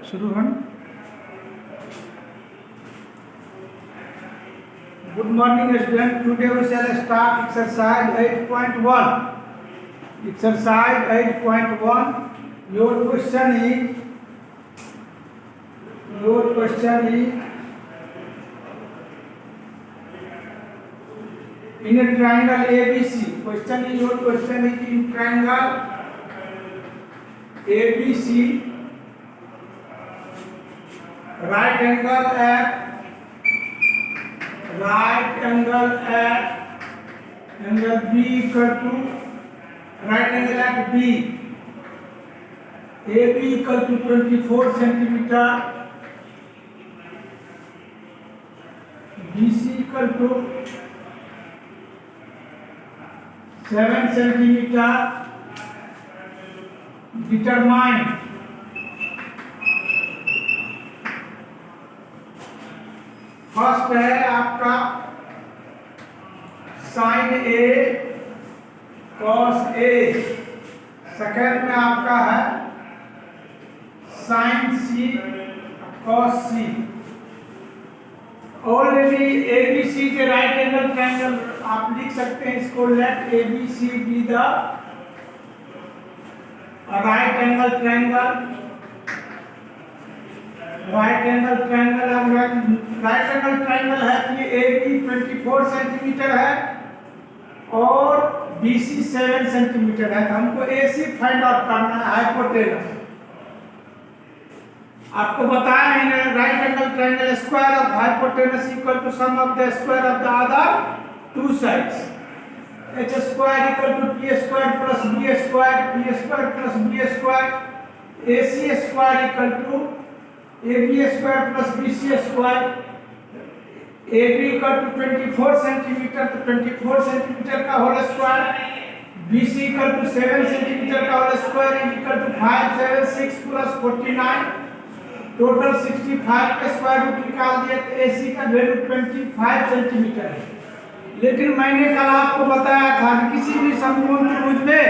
शुरू हम। Good morning student. Today we shall start exercise 8.1. Exercise 8.1. Your question is in a triangle ABC. Your question is in triangle ABC. Right angle at angle B equal to right angle at B. AB equal to 24 centimeter. BC equal to 7 centimeter. Determine first है आपका sine A cos A, second में आपका है sine C cos C. Already ABC के right angle triangle आप लिख सकते हैं इसको, let ABC be the right angle triangle. Right angle triangle है कि ए बी 24 सेंटीमीटर है और बी सी 7 सेंटीमीटर है। हमको ए सी फाइंड आउट करना है, हाइपोटेनस। आपको बताया है right angle triangle square of hypotenuse equal to sum of the square of the other two sides. H square equal to P square plus B square, P square plus B square. A C square equal to A B square plus B C square. A B equal to 24 centimetre, तो 24 centimetre का whole square. B C equal to 7 centimetre का whole square equal to 5 7 6 plus 49, total 65 का square root निकाल दिया तो ए सी का value 25 centimetre है। लेकिन मैंने कल आपको बताया था कि किसी भी समकोण त्रिभुज में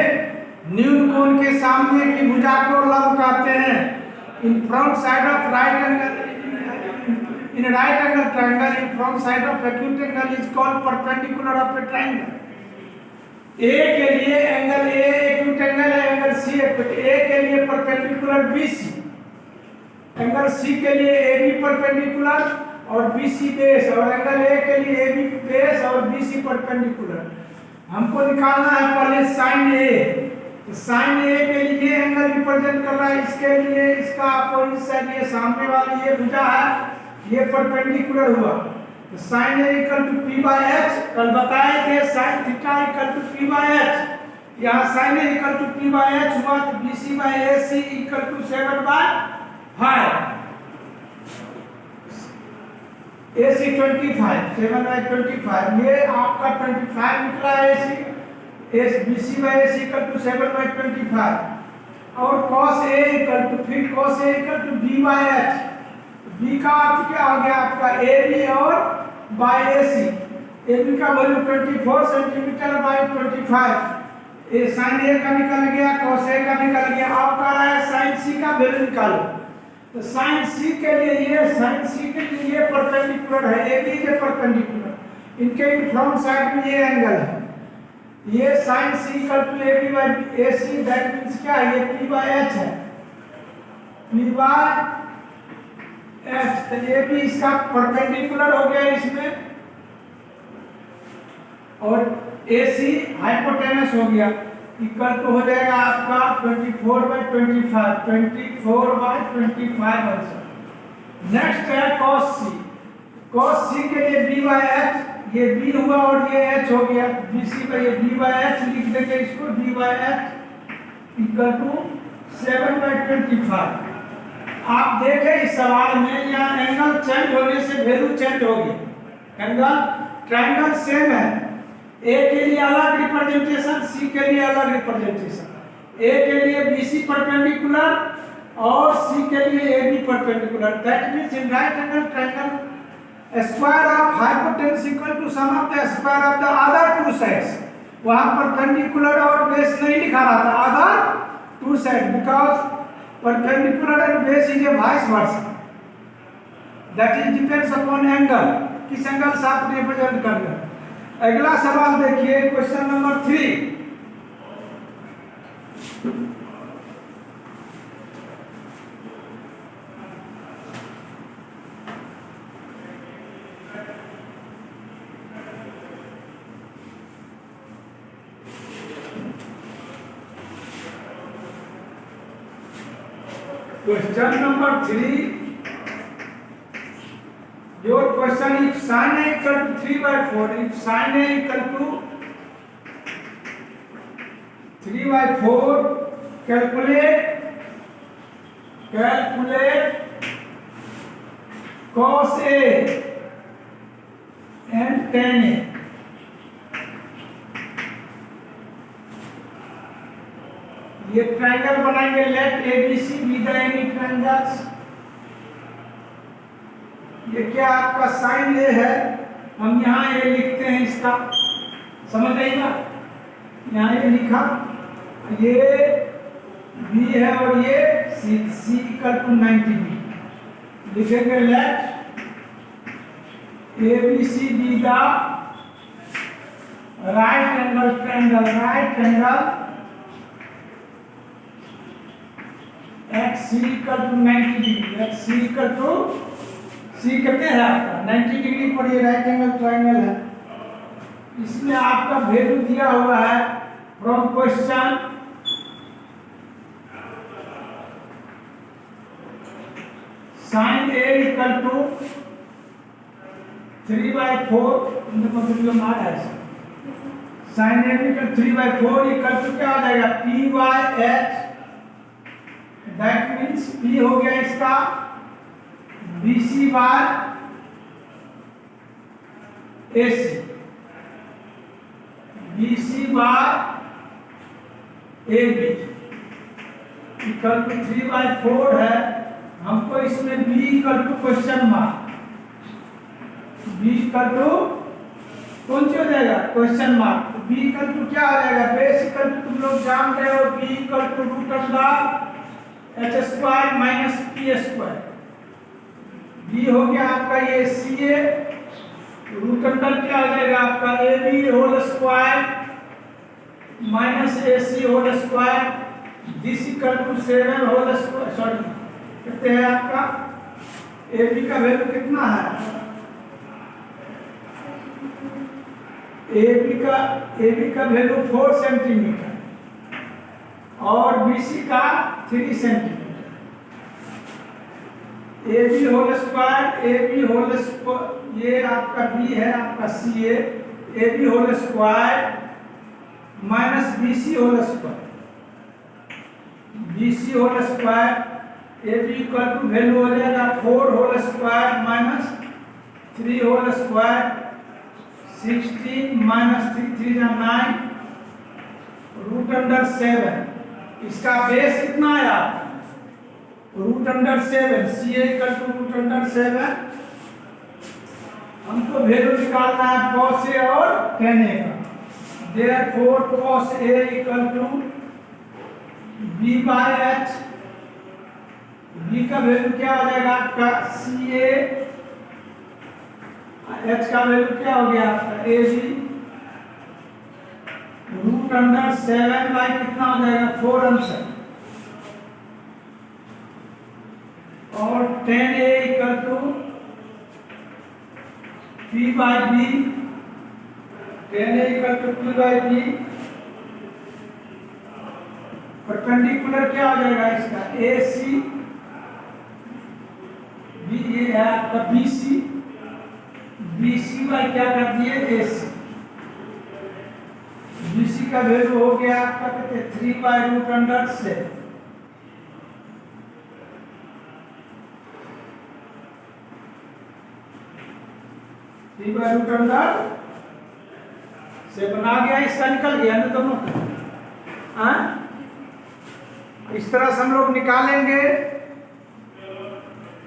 न्यून कोण के सामने की भुजा को लंब कहते हैं। In front side of right angle, in a right angle triangle, in front side of acute angle is called perpendicular of a triangle. A के लिए एंगल A acute angle है, एंगल C A के लिए perpendicular BC, angle C के लिए AB perpendicular और BC base, और angle A के लिए AB बेस और BC perpendicular। हमको निकालना है पहले साइन A। साइन ए के लिए एंगल रिप्रेजेंट कर रहा है, इसके लिए इसका अपोजिट साइड ये सामने वाली ये भुजा है, ये परपेंडिकुलर हुआ तो sine A equal to P by H. कल बताए थे sine theta equal to P by H. यहाँ sine A equal to P by H हुआ तो B C by A C equal to 7 by 5, A C 25, 7 by 25, ये आपका 25 निकला है A C. S B C by S equal to 7 by 25 और cos A equal to फिर cos A equal to B by H. B का अर्थ क्या हो गया आपका ए बी और by A C. A B का value 24 centimetre by 25। A sine A का निकल गया, कॉस ए का निकल गया। अब कह रहा है साइन सी का वैल्यू निकालो, तो साइन सी के लिए ये साइन सी के लिए ये परपेंडिकुलर है, ए बी के परपेंडिकुलर। इनके फ्रंट साइड में ये एंगल है, ये sine C equal to A B by A C, that means क्या है, ये पी बाई एच है, पी बाई एच। तो ये भी इसका परपेंडिकुलर हो गया इसमें, और ए सी हाइपोटेनस हो गया, इक्वल टू हो जाएगा आपका 24 बाई 25, 24 बाई 25 आंसर। नेक्स्ट है कॉस सी। कॉस सी के लिए बी बाई एच, ये बी हुआ और ये एच हो गया, बी सी का ये बी बाई एच लिख देंगे इसको, B by H equal to 7 by 25। आप देखें इस सवाल में यहाँ एंगल चेंज होने से वैल्यू चेंज हो गई। एंगल ट्रायंगल सेम है, ए के लिए अलग रिप्रेजेंटेशन, सी के लिए अलग रिप्रेजेंटेशन। ए के लिए बी सी परपेंडिकुलर और सी के लिए A B perpendicular. That means in right angle triangle square of hypotenuse equal to sum of the square of the other two sides. वहां परपेंडिकुलर और बेस नहीं लिखा रहा था, other two side, because perpendicular and base is a vice versa, that is depends upon angle, किस angle से आप represent कर रहे हैं। अगला सवाल देखिए, question number 3। Question number 3. Your question: if sin A equal to 3/4, if sin A equal to 3/4, calculate cos A and tan A. ये ट्रायंगल बनाएंगे, let ABC be the any triangles. ये क्या आपका साइन ए है, हम यहाँ ये लिखते हैं, इसका समझ आएगा। यहाँ ये लिखा, ये बी है और ये सी इक्वल टू 90 बी लिखेंगे। Let ABC be the right angle triangle at C equal to 90 degree, at C equal to C कितने है आपका 90 डिग्री पर ये राइट एंगल ट्रायंगल है। इसमें आपका वैल्यू दिया हुआ है from question, sin A equal to 3/4, मतलब मार है sin A equal 3/4 equal to क्या हो जाएगा P/H, दैट मीन्स P हो गया इसका BC by AC, BC by AB equal to 3/4 है। हमको इसमें B equal to question mark, B equal to कौन सी हो जाएगा क्वेश्चन मार्क। तो B इक्वल टू क्या हो जाएगा, बेस इक्वल टू तुम लोग जान रहे हो, B equal to √(h² - p²)। B हो गया आपका ये CA, √() क्या हो जाएगा आपका AB² - AC²। This equal to 7² sorry कितने है आपका AB का वैल्यू कितना है, AB का वैल्यू 4 सेंटीमीटर और BC का 3 सेंटीमीटर। AB² ये आपका B है, आपका CA, AB² minus BC², AB equal to value हो जाएगा 4² माइनस 3², 16 माइनस 3 = 9 √7। इसका बेस कितना आया √7, CA इक्वल टू √7। हमको वैल्यू निकालना है cos A और tan A का। Therefore cos A equal to B/H, B का वैल्यू क्या हो जाएगा आपका CA, H का वैल्यू क्या हो गया आपका AB, √7 बाई कितना हो जाएगा 4 आंसर, और tan A equal to P/B, tan A equal to P/B। Perpendicular क्या हो जाएगा इसका AC, B ये है आपका BC बाई क्या कर दिए AC। BC का वैल्यू हो गया आपका कितने 3/√7। से बना गया, इसका निकल गया ना दोनों का। इस तरह से हम लोग निकालेंगे।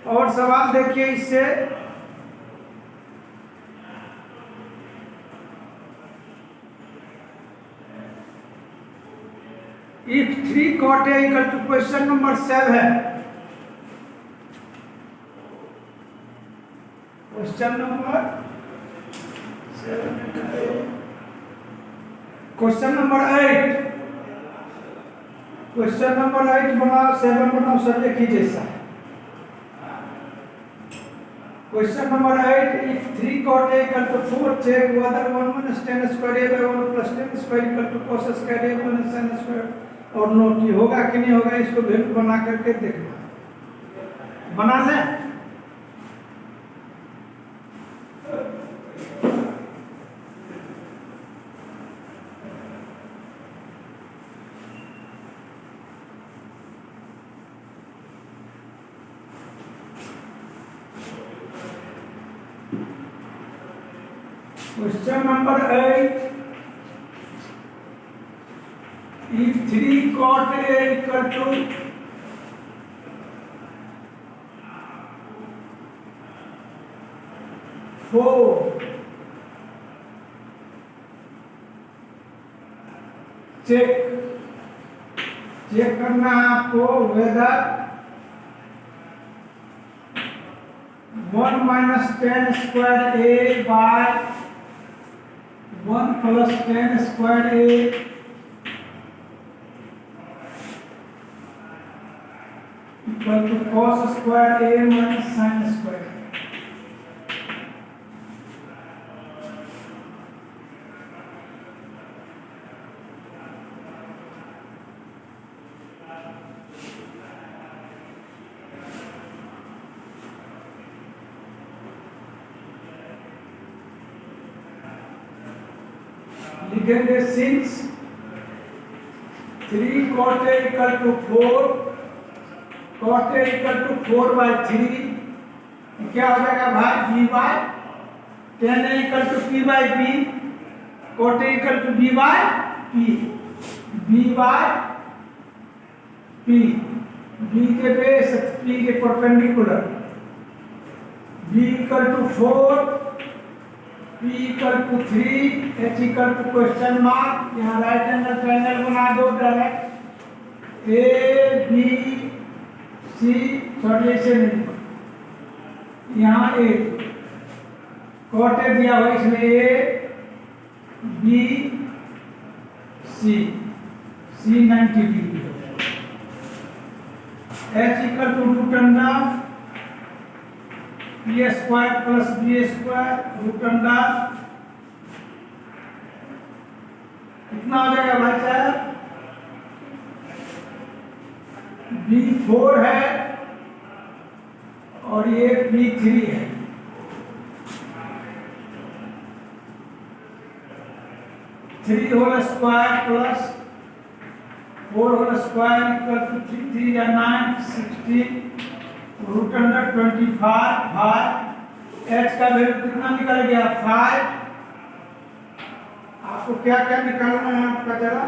और सवाल देखिए इससे, if 3 cot A equal to question number 7। Question number 7, question number 8। Question number 8 बनाओ, 7 बनाओ, सब एक ही जैसा। Question number 8, if 3 cot A equal to 4, check whether 1 minus tan square A by 1 plus tan square equal to cos square A minus sin square और note की होगा कि नहीं होगा, इसको वैल्यू बना करके देखना। बना लें। Question number 8, if 3 cot A equal to 4, check करना है आपको weather 1 minus tan square A by 1 plus tan square A equal to cos square A minus sin square। लिखेंगे since 3 cot A equal to 4, cot A equal to 4 by 3, क्या हो जाएगा भाई, b by tan A equal to p by b, cot A equal to b by p, b by p, b के base p के perpendicular, b equal to 4, p equal to 3, h equal to question mark, यहाँ right angle triangle बना दो direct, a b c, sorry ऐसे नहीं, यहाँ a cot A दिया हुआ इसलिए a b c, c 90 degree, h equal to root under p square plus b square root under, कितना हो जाएगा भाई साहब, b4 है और ये b3 है, 3 whole square plus 4 whole square equal to 3 या 9 16 रूट अंडर 25 भाई h का वैल्यू कितना निकल गया 5। आपको क्या क्या निकालना है आपका जरा,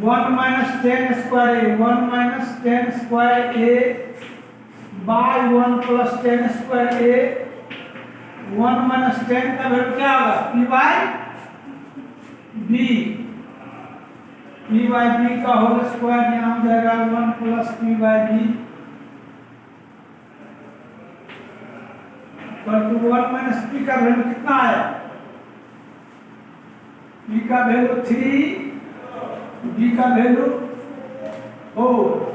1 minus tan square A, 1 minus tan square A by 1 plus tan square A, 1 minus tan का वैल्यू क्या होगा p by b, p by b का होल स्क्वायर यहाँ हो जाएगा 1 plus p by b परंतु 1 minus p का वैल्यू कितना आया, p का वैल्यू 3, b का value 4,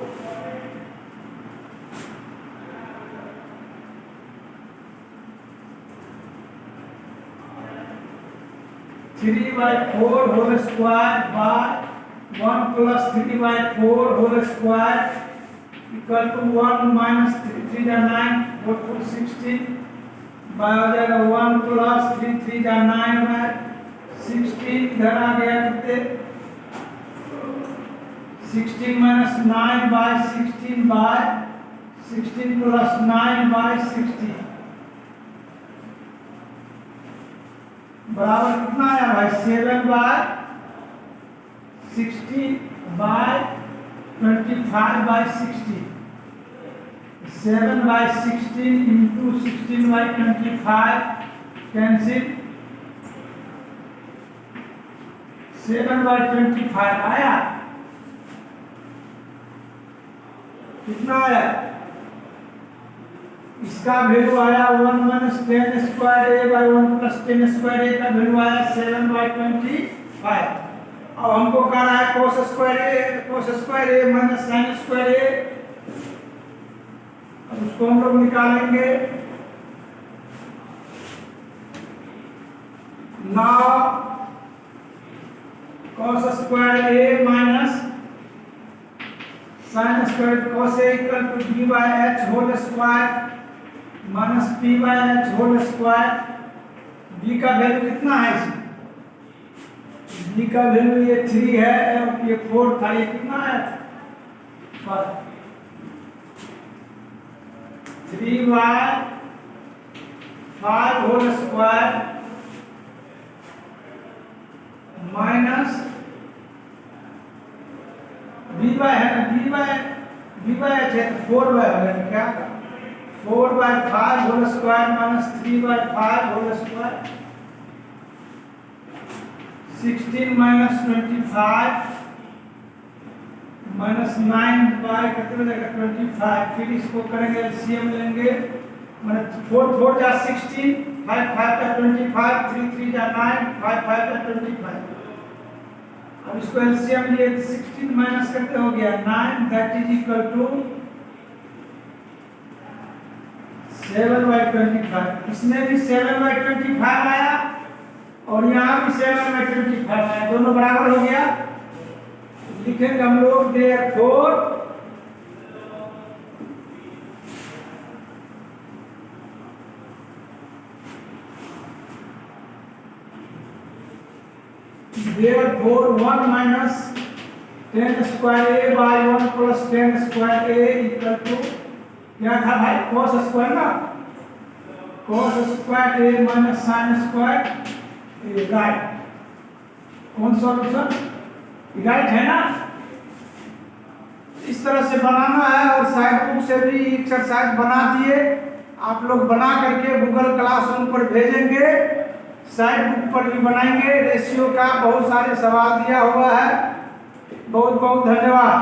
3 by 4 whole square by 1 plus 3 by 4 whole square equal to 1 minus 3 जा 9, 4 4 16 by हो जाएगा 1 plus 3 जा 9 by 16, इधर आ गया कितने 16 minus 9 by 16 plus 9 by 16 बराबर कितना आया भाई 7 by 16 by 25 by 60, 7 by 16 into 16 by 25 cancel, 7/25 आया। कितना आया? इसका वैल्यू आया 1 minus 10 square A by 1 plus 10 square A का वैल्यू आया 7/25। अब हमको कह रहा है cos square A minus sin square A. अब उसको हम लोग निकालेंगे। Now cos square A minus sin square cos a equal to b by h whole square minus p by h whole square. b का वैल्यू कितना है इसमें? b का वैल्यू ये 3 है और ये 4 था। ये कितना है? 3/5 whole square minus b by है ना, b बाय h है 4/5 हो गया क्या? 4/5 whole square minus 3/5 whole square. 16 minus 25 minus 9 by कितना हो जाएगा 25। फिर इसको करेंगे एलसीएम लेंगे, मतलब 4 जा 16, 5 जा 25, 3 जा 9, 5 जा 25। अब इसको एलसीएम लिए 16 माइनस करते हो गया 9, दैट इज इक्वल टू 7/25। इसमें भी 7/25 आया और यहाँ भी 7/25 आया, दोनों बराबर हो गया। लिखेंगे हम लोग therefore therefore 1 minus 10 square a by 1 plus 10 square a equal to क्या था भाई? cos स्क्वायर ना, cos square a minus sin square a, right. कौन सॉल्यूशन? राइट है ना? इस तरह से बनाना है और साइड बुक से भी एक्सरसाइज बना दिए। आप लोग बना करके गूगल क्लासरूम पर भेजेंगे, साइड बुक पर भी बनाएंगे। रेशियो का बहुत सारे सवाल दिया हुआ है। बहुत बहुत धन्यवाद।